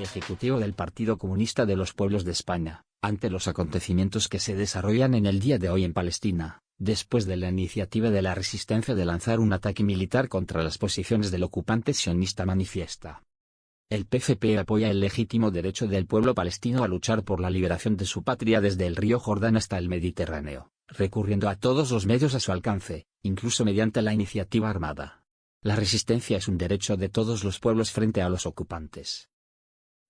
Comité Ejecutivo del Partido Comunista de los Pueblos de España, ante los acontecimientos que se desarrollan en el día de hoy en Palestina, después de la iniciativa de la resistencia de lanzar un ataque militar contra las posiciones del ocupante sionista manifiesta. El PFP apoya el legítimo derecho del pueblo palestino a luchar por la liberación de su patria desde el río Jordán hasta el Mediterráneo, recurriendo a todos los medios a su alcance, incluso mediante la iniciativa armada. La resistencia es un derecho de todos los pueblos frente a los ocupantes.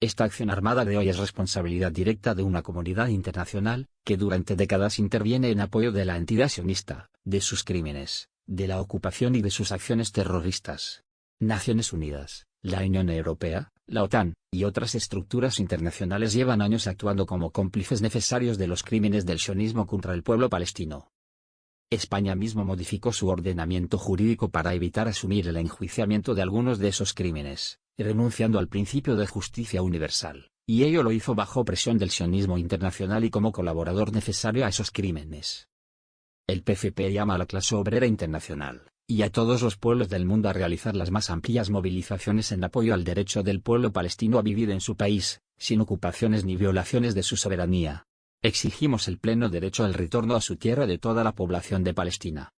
Esta acción armada de hoy es responsabilidad directa de una comunidad internacional, que durante décadas interviene en apoyo de la entidad sionista, de sus crímenes, de la ocupación y de sus acciones terroristas. Naciones Unidas, la Unión Europea, la OTAN, y otras estructuras internacionales llevan años actuando como cómplices necesarios de los crímenes del sionismo contra el pueblo palestino. España mismo modificó su ordenamiento jurídico para evitar asumir el enjuiciamiento de algunos de esos crímenes, renunciando al principio de justicia universal, y ello lo hizo bajo presión del sionismo internacional y como colaborador necesario a esos crímenes. El PFP llama a la clase obrera internacional, y a todos los pueblos del mundo a realizar las más amplias movilizaciones en apoyo al derecho del pueblo palestino a vivir en su país, sin ocupaciones ni violaciones de su soberanía. Exigimos el pleno derecho al retorno a su tierra de toda la población de Palestina.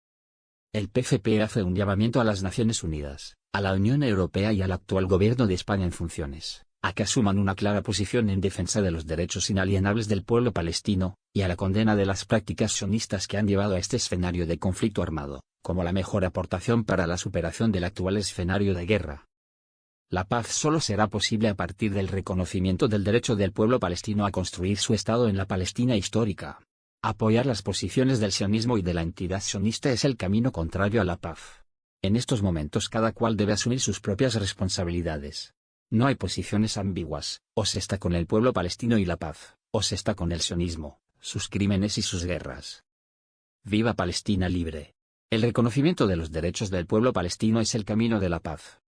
El PFP hace un llamamiento a las Naciones Unidas, a la Unión Europea y al actual gobierno de España en funciones, a que asuman una clara posición en defensa de los derechos inalienables del pueblo palestino, y a la condena de las prácticas sionistas que han llevado a este escenario de conflicto armado, como la mejor aportación para la superación del actual escenario de guerra. La paz solo será posible a partir del reconocimiento del derecho del pueblo palestino a construir su Estado en la Palestina histórica. Apoyar las posiciones del sionismo y de la entidad sionista es el camino contrario a la paz. En estos momentos cada cual debe asumir sus propias responsabilidades. No hay posiciones ambiguas, o se está con el pueblo palestino y la paz, o se está con el sionismo, sus crímenes y sus guerras. ¡Viva Palestina libre! El reconocimiento de los derechos del pueblo palestino es el camino de la paz.